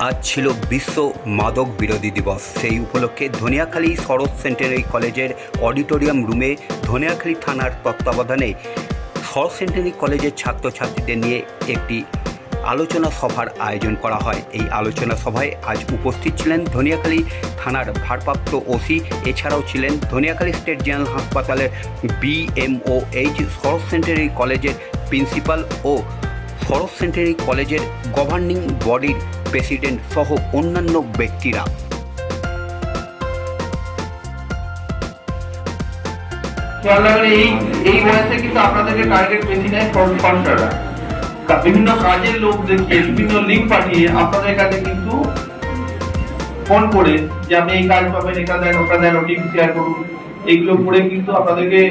আজ ছিল বিশ্ব মাদক বিরোধী দিবস। সেই উপলক্ষে ধনিয়াখালী শরৎ সেন্টারি কলেজের অডিটোরিয়াম রুমে ধনিয়াখালী থানার তত্ত্বাবধানে শরৎ সেন্টারি কলেজের ছাত্রছাত্রীদের নিয়ে একটি আলোচনা সভার আয়োজন করা হয়। এই আলোচনা সভায় আজ উপস্থিত ছিলেন ধনিয়াখালী থানার ভারপ্রাপ্ত ওসি, এছাড়াও ছিলেন ধনিয়াখালী স্টেট জেনারেল হাসপাতালের BMOH, শরৎ সেন্টারি কলেজের প্রিন্সিপাল ও শরৎ সেন্টারি কলেজের গভর্নিং বডির প্রেসিডেন্ট সহ অন্যান্য ব্যক্তিরা। এই বয়সে কিন্তু আপনাদেরকে টার্গেট বেশি নেয় ফ্রন্টাররা, বিভিন্ন কাজের লোক দেখিয়ে বিভিন্ন লিঙ্ক পাঠিয়ে আপনাদের কাছে কিন্তু ফোন করে যে আপনি এই কাজ পাবেন, এটা দেন ওটা দেন, ওটিপি শেয়ার করুন, এইগুলো করে কিন্তু আপনাদেরকে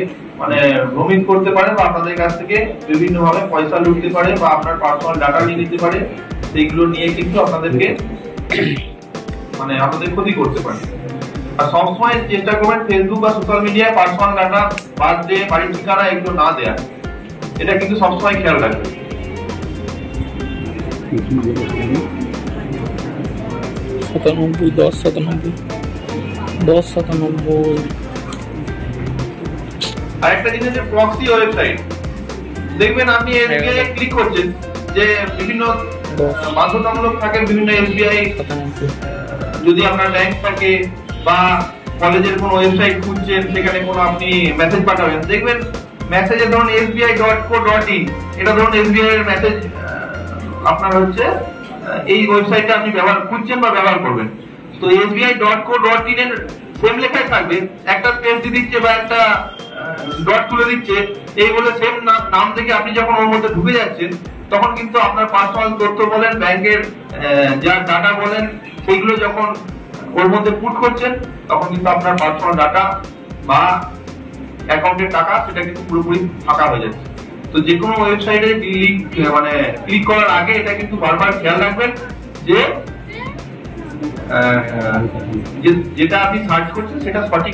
ভ্রমিত করতে পারে বা আপনাদের কাছ থেকে বিভিন্ন ভাবে পয়সা লুটতে পারে বা আপনার পার্সোনাল ডাটা নিয়ে নিতে পারে। সেইগুলো নিয়ে কিন্তু আপনাদেরকে আপনাদের ক্ষতি করতে পারে। আর সবসময় চেষ্টা করবেন ফেসবুক বা সোশ্যাল মিডিয়ায় পার্সোনাল ডাটা, বার্থডে, বাড়ির ঠিকানা এগুলো না দেয়া। এটা কিন্তু সবসময় খেয়াল রাখবেন। আরেকটা জিনিস, প্রক্সি ওয়েবসাইট দেখবেন, আপনি এসবিআই ক্লিক করছেন, যে বিভিন্ন বাধ্যতামূলক থাকে বিভিন্ন এসবিআই, যদি আপনার ব্যাংক থাকে বা কলেজের কোনো ওয়েবসাইট খুঁজছেন, সেখানে কোনো আপনি মেসেজ পাঠাবেন, দেখবেন মেসেজে ধরুন sbi.co.in, এটা ধরুন এসবিআই এর মেসেজ আপনার হচ্ছে এই ওয়েবসাইটটা আপনি খুঁজছেন বা ব্যবহার করবেন। তো sbi.co.in এর সেম লেখাই থাকবে, একটা স্পেস দিয়ে দিচ্ছে বা একটা ডট তুলে দিচ্ছে, এই বলে সেম নাম থেকে আপনি যখন ওর মধ্যে ঢুকে যাচ্ছেন, তখন কিন্তু আপনার পার্সোনাল তথ্য বলেন, ব্যাংকের যা ডাটা বলেন, সেগুলো যখন ওর মধ্যে পুট করছেন, তখন কিন্তু আপনার পার্সোনাল ডাটা বা অ্যাকাউন্টের টাকা সেটা কিন্তু পুরোপুরি ফাঁকা হয়ে যাচ্ছে। তো যে কোনো ওয়েবসাইটে ক্লিক করার আগে এটা কিন্তু বারবার খেয়াল রাখবেন যে যেটা আপনি সার্চ করছেন সেটা সঠিক